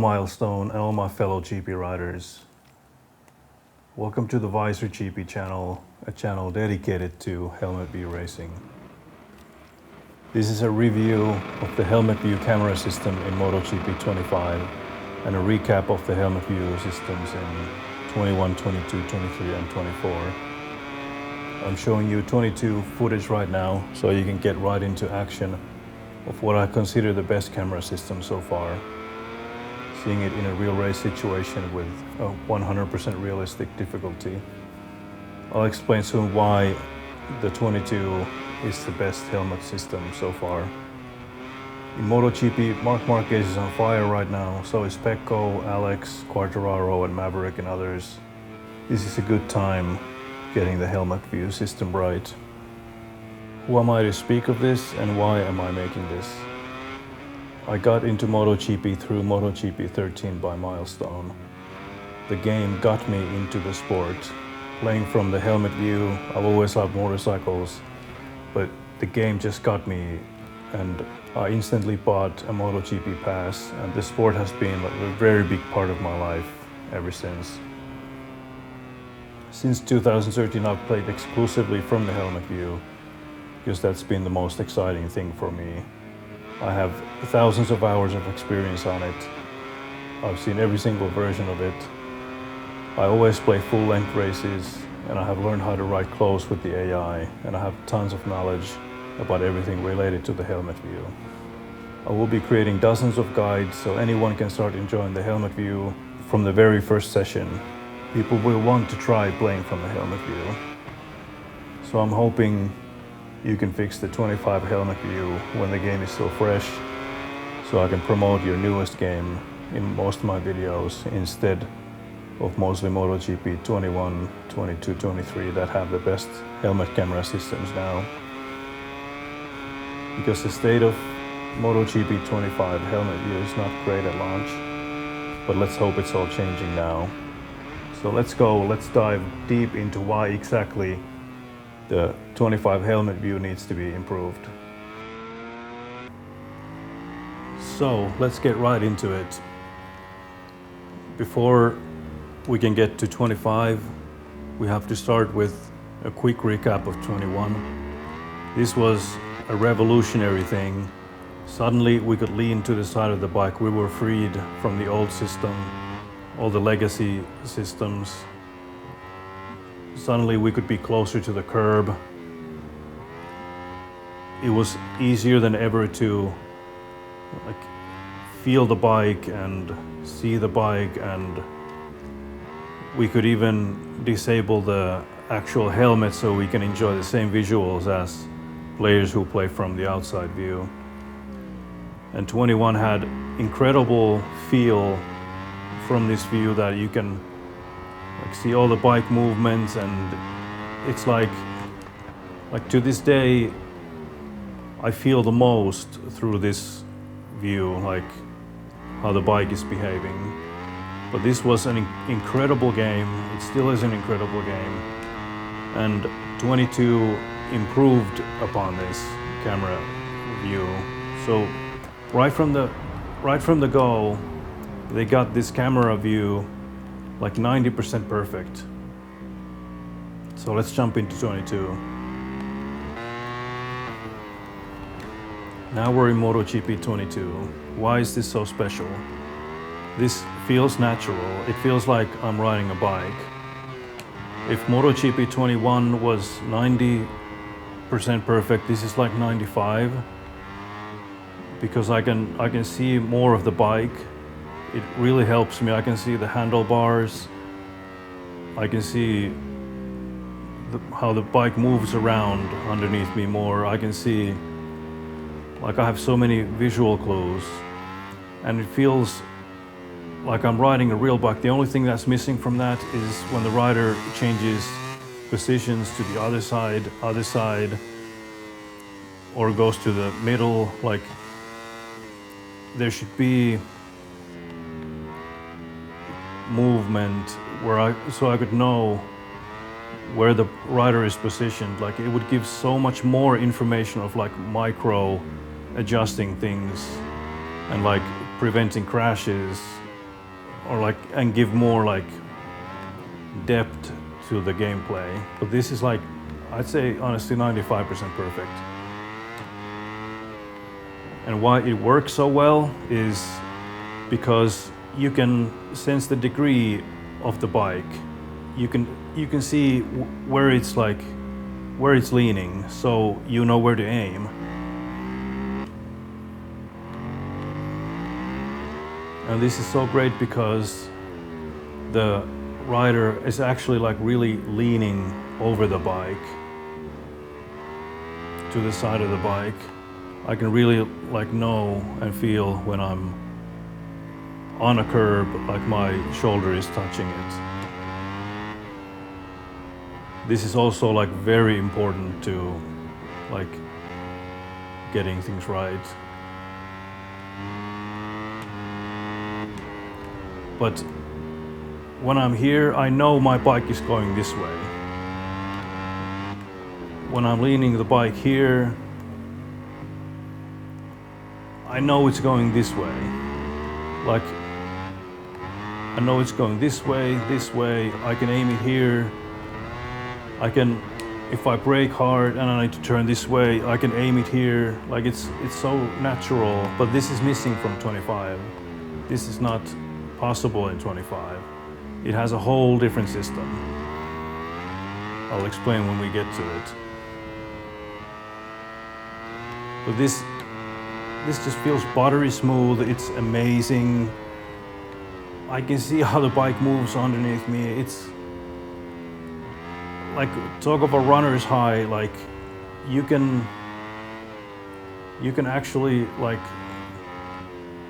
Milestone and all my fellow GP riders. Welcome to the VisorGP channel, a channel dedicated to helmet view racing. This is a review of the helmet view camera system in MotoGP 25 and a recap of the helmet view systems in 21, 22, 23 and 24. I'm showing you 22 footage right now so you can get right into action of what I consider the best camera system so far. Seeing it in a real race situation with a 100% realistic difficulty. I'll explain soon why the 22 is the best helmet system so far. In MotoGP, Marc Marquez is on fire right now, so is Pecco, Alex, Quartararo and Maverick and others. This is a good time getting the helmet view system right. Who am I to speak of this and why am I making this? I got into MotoGP through MotoGP 13 by Milestone. The game got me into the sport. Playing from the helmet view, I've always loved motorcycles, but the game just got me and I instantly bought a MotoGP pass, and the sport has been a very big part of my life ever since. Since 2013 I've played exclusively from the helmet view, because that's been the most exciting thing for me. I have thousands of hours of experience on it. I've seen every single version of it. I always play full-length races, and I have learned how to ride close with the AI, and I have tons of knowledge about everything related to the helmet view. I will be creating dozens of guides so anyone can start enjoying the helmet view from the very first session. People will want to try playing from the helmet view. So I'm hoping you can fix the 25 helmet view when the game is still fresh, so I can promote your newest game in most of my videos instead of mostly MotoGP 21, 22, 23 that have the best helmet camera systems now. Because the state of MotoGP 25 helmet view is not great at launch, but let's hope it's all changing now. So let's dive deep into why exactly the 25 helmet view needs to be improved. So let's get right into it. Before we can get to 25, we have to start with a quick recap of 21. This was a revolutionary thing. Suddenly we could lean to the side of the bike. We were freed from the old system, all the legacy systems. Suddenly we could be closer to the curb. It was easier than ever to feel the bike and see the bike, and we could even disable the actual helmet so we can enjoy the same visuals as players who play from the outside view. And 21 had incredible feel from this view that you can see all the bike movements, and it's like to this day I feel the most through this view, like how the bike is behaving. But this was an incredible game. It still is an incredible game, and 22 improved upon this camera view. So right from the go, they got this camera view like 90% perfect. So let's jump into 22. Now we're in MotoGP 22. Why is this so special? This feels natural. It feels like I'm riding a bike. If MotoGP 21 was 90% perfect, this is like 95, because I can see more of the bike. It really helps me. I can see the handlebars. I can see how the bike moves around underneath me more. I can see, I have so many visual clues, and it feels like I'm riding a real bike. The only thing that's missing from that is when the rider changes positions to the other side, or goes to the middle. There should be movement so I could know where the rider is positioned. It would give so much more information of micro adjusting things and preventing crashes and give more like depth to the gameplay. But this is like, I'd say honestly 95% perfect. And why it works so well is because you can sense the degree of the bike. You can see where it's leaning, so you know where to aim. And this is so great because the rider is actually like really leaning over the bike to the side of the bike. I can really like know and feel when I'm on a curb, like my shoulder is touching it. This is also like very important to like getting things right. But when I'm here, I know my bike is going this way. When I'm leaning the bike here, I know it's going this way. Like, I know it's going this way. I can aim it here. I can, if I brake hard and I need to turn this way, I can aim it here. Like it's so natural, but this is missing from 25. This is not possible in 25. It has a whole different system. I'll explain when we get to it. But this just feels buttery smooth. It's amazing. I can see how the bike moves underneath me. It's like, talk of a runner's high. Like you can actually like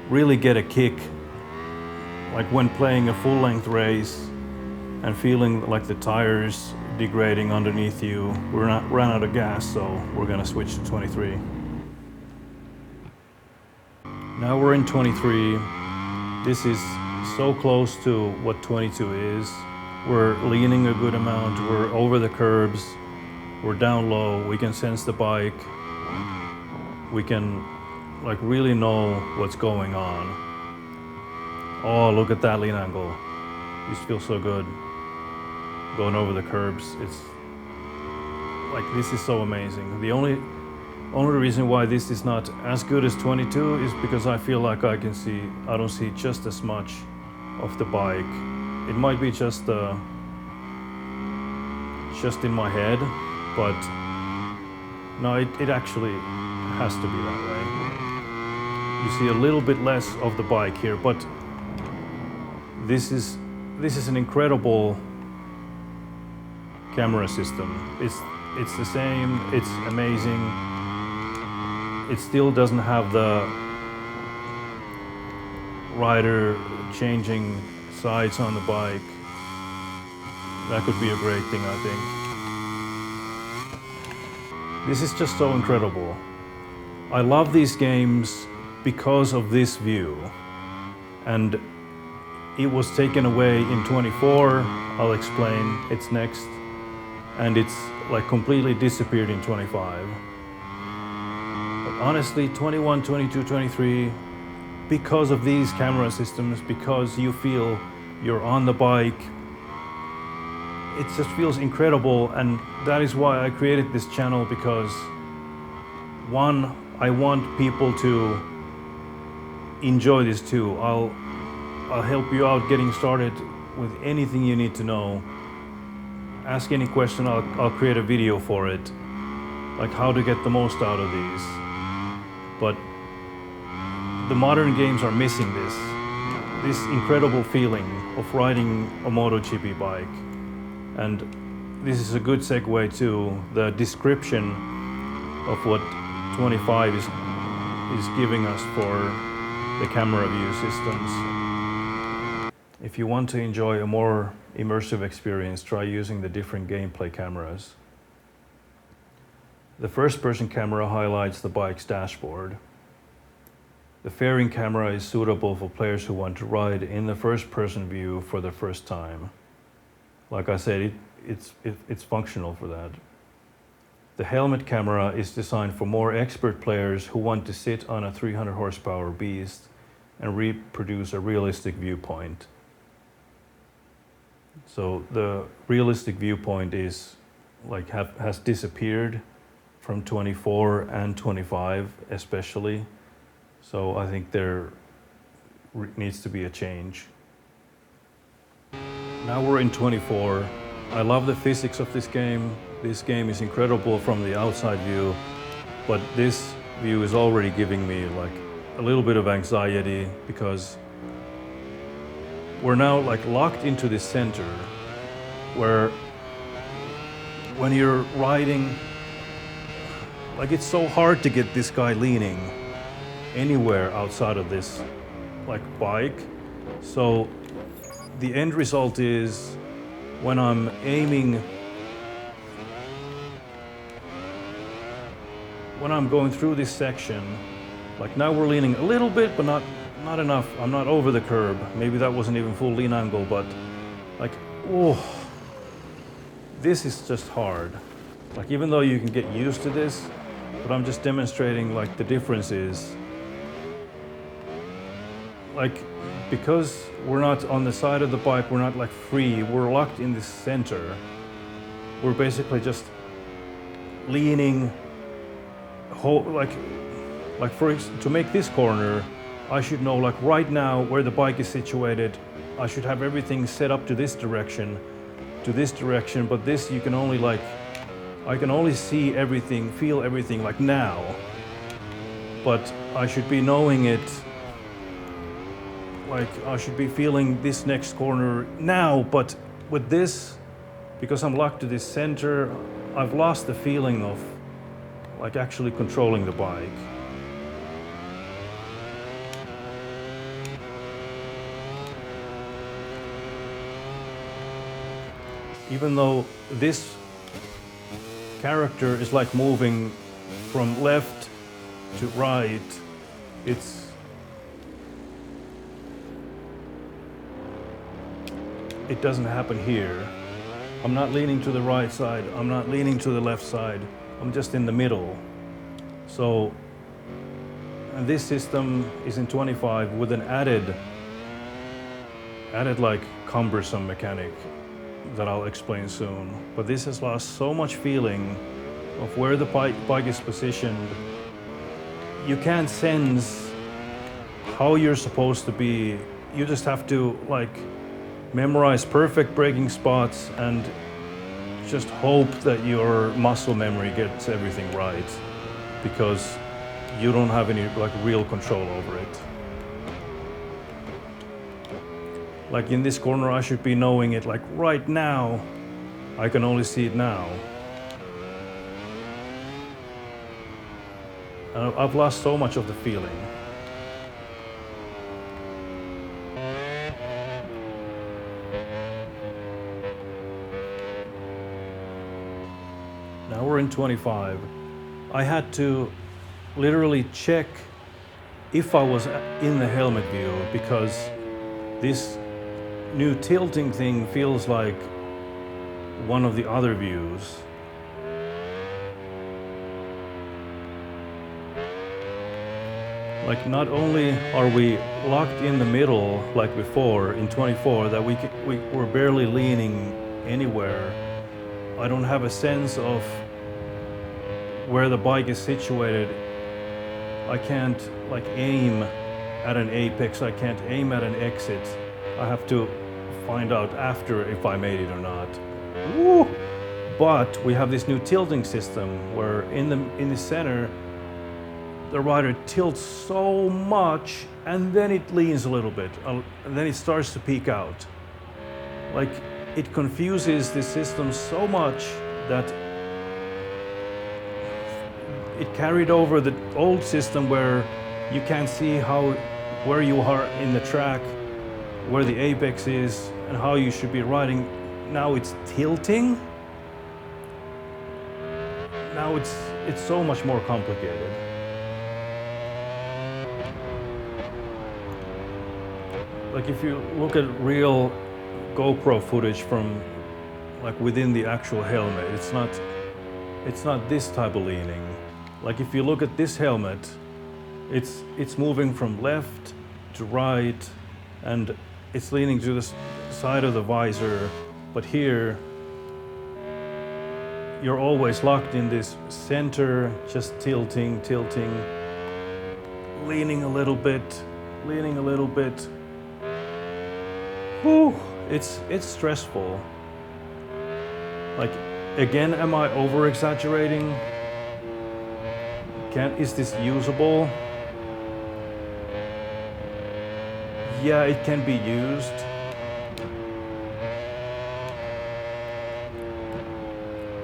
really get a kick, like when playing a full-length race and feeling like the tires degrading underneath you. Ran out of gas, so we're gonna switch to 23. Now we're in 23. This is so close to what 22 is. We're leaning a good amount, we're over the curbs, we're down low, we can sense the bike, we can like really know what's going on. Oh, look at that lean angle. This feels so good. Going over the curbs, it's like, this is so amazing. The only reason why this is not as good as 22 is because I feel like I don't see just as much of the bike. It might be just in my head, but no, it actually has to be that way. You see a little bit less of the bike here, but this is an incredible camera system. It's the same, it's amazing. It still doesn't have the rider changing sides on the bike. That could be a great thing, I think. This is just so incredible. I love these games because of this view. And it was taken away in 24, I'll explain, it's next. And it's like completely disappeared in 25. But honestly, 21, 22, 23, because of these camera systems, because you feel you're on the bike, it just feels incredible. And that is why I created this channel, because one, I want people to enjoy this too. I'll help you out getting started with anything you need to know. Ask any question, I'll create a video for it, like how to get the most out of these. But the modern games are missing this incredible feeling of riding a MotoGP bike. And this is a good segue to the description of what 25 is giving us for the camera view systems. If you want to enjoy a more immersive experience, try using the different gameplay cameras. The first-person camera highlights the bike's dashboard. The fairing camera is suitable for players who want to ride in the first-person view for the first time. Like I said, it's functional for that. The helmet camera is designed for more expert players who want to sit on a 300 horsepower beast and reproduce a realistic viewpoint. So the realistic viewpoint is like has disappeared from 24 and 25 especially. So I think there needs to be a change. Now we're in 24. I love the physics of this game. This game is incredible from the outside view, but this view is already giving me like a little bit of anxiety because we're now like locked into this center where when you're riding, like it's so hard to get this guy leaning anywhere outside of this like bike. So the end result is when I'm aiming, when I'm going through this section, like now we're leaning a little bit, but not enough. I'm not over the curb. Maybe that wasn't even full lean angle, but like, oh, this is just hard. Like even though you can get used to this, but I'm just demonstrating like the differences. Like, because we're not on the side of the bike, we're not like free, we're locked in this center. We're basically just leaning, to make this corner, I should know like right now where the bike is situated. I should have everything set up to this direction, but this you can only like, I can only see everything, feel everything like now. But I should be knowing it, like I should be feeling this next corner now, but with this, because I'm locked to this center, I've lost the feeling of like actually controlling the bike. Even though this character is like moving from left to right, it doesn't happen here. I'm not leaning to the right side, I'm not leaning to the left side, I'm just in the middle. So, and this system is in 25 with an added like cumbersome mechanic that I'll explain soon. But this has lost so much feeling of where the bike is positioned. You can't sense how you're supposed to be. You just have to like memorize perfect braking spots and just hope that your muscle memory gets everything right, because you don't have any like real control over it. Like in this corner, I should be knowing it like right now. I can only see it now. And I've lost so much of the feeling. Now we're in 25. I had to literally check if I was in the helmet view, because this new tilting thing feels like one of the other views. Like not only are we locked in the middle like before in 24, that we're barely leaning anywhere. I don't have a sense of where the bike is situated. I can't like aim at an apex, I can't aim at an exit. I have to find out after if I made it or not. Woo! But we have this new tilting system where in the center, the rider tilts so much and then it leans a little bit, and then it starts to peak out. Like it confuses the system so much that it carried over the old system where you can't see where you are in the track, where the apex is, and how you should be riding. Now it's tilting. Now it's so much more complicated. Like if you look at real GoPro footage from like within the actual helmet, it's not this type of leaning. Like if you look at this helmet, it's moving from left to right, and it's leaning to the side of the visor, But here, you're always locked in this center, just tilting, leaning a little bit. Whew, it's stressful. Like, again, am I over exaggerating? Is this usable? Yeah, it can be used.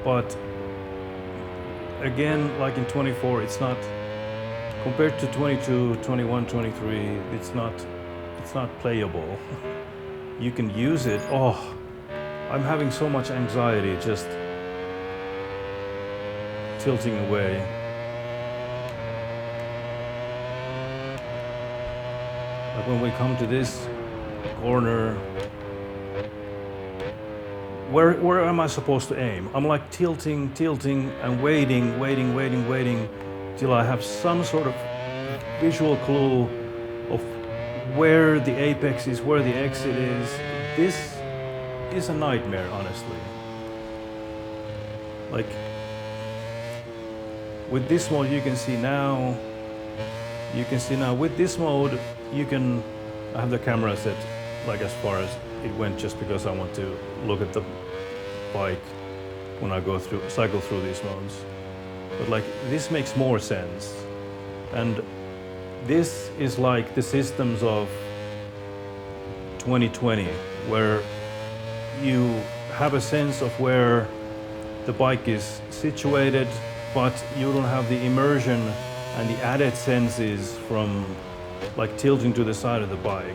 But again, like in 24, it's not, compared to 22, 21, 23, it's not playable. You can use it. Oh, I'm having so much anxiety just tilting away. Like when we come to this corner, where am I supposed to aim? I'm like tilting and waiting till I have some sort of visual clue of where the apex is, where the exit is. This is a nightmare, honestly. Like, with this mode you can see now, with this mode I have the camera set like as far as it went, just because I want to look at the bike when I cycle through these modes. But like, this makes more sense. And this is like the systems of 2020, where you have a sense of where the bike is situated, but you don't have the immersion and the added senses from like tilting to the side of the bike.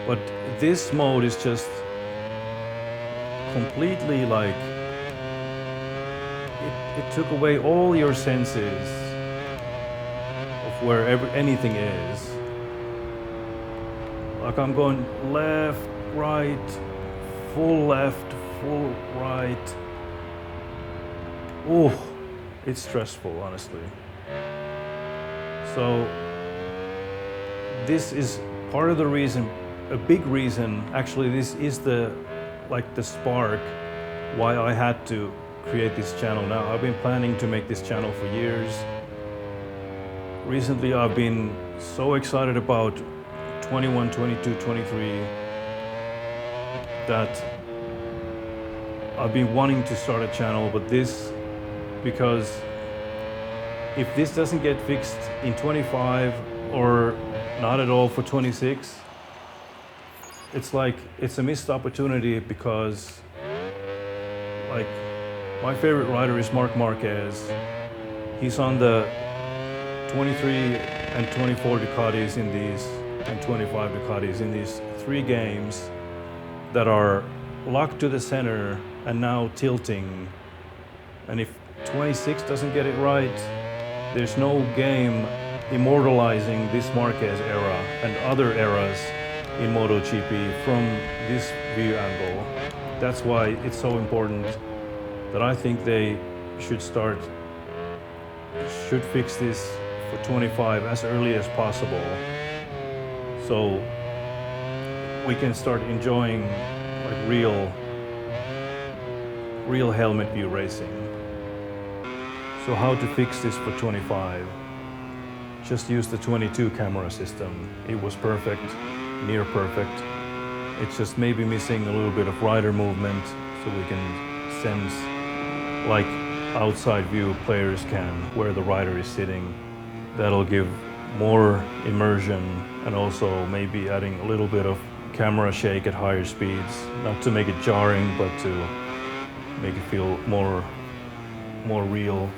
But this mode is just completely like, it took away all your senses of where anything is. Like, I'm going left, right, full left, full right. Oh, it's stressful, honestly. So this is part of the reason, a big reason, actually. This is the spark why I had to create this channel now. I've been planning to make this channel for years. Recently I've been so excited about 21, 22, 23 that I've been wanting to start a channel, but because if this doesn't get fixed in 25 or not at all for 26, it's like, it's a missed opportunity, because like, my favorite rider is Marc Marquez. He's on the 23 and 24 Ducatis and 25 Ducatis in these 3 games that are locked to the center and now tilting. And if 26 doesn't get it right, there's no game immortalizing this Marquez era and other eras in MotoGP from this view angle. That's why it's so important that I think they should fix this for 25 as early as possible, so we can start enjoying like real helmet view racing. So how to fix this for 25? Just use the 22 camera system. It was perfect, near perfect. It's just maybe missing a little bit of rider movement, so we can sense, like outside view players can, where the rider is sitting. That'll give more immersion, and also maybe adding a little bit of camera shake at higher speeds, not to make it jarring, but to make it feel more real.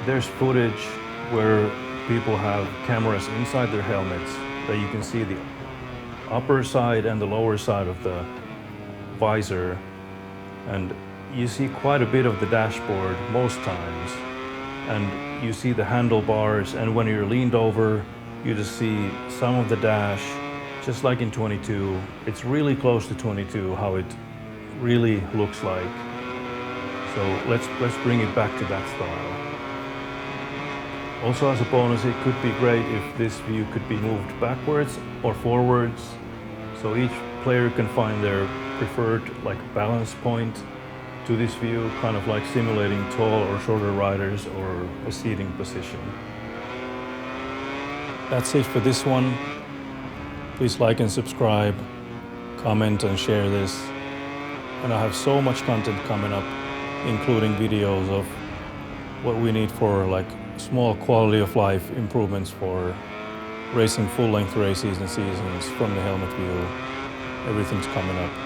There's footage where people have cameras inside their helmets that you can see the upper side and the lower side of the visor, and you see quite a bit of the dashboard most times, and you see the handlebars, and when you're leaned over you just see some of the dash, just like in 22. It's really close to 22 how it really looks like. So let's bring it back to that style. Also, as a bonus, it could be great if this view could be moved backwards or forwards, so each player can find their preferred balance point to this view, kind of like simulating tall or shorter riders or a seating position. That's it for this one. Please like and subscribe, comment and share this. And I have so much content coming up, including videos of what we need for small quality of life improvements for racing full-length races and seasons from the helmet view. Everything's coming up.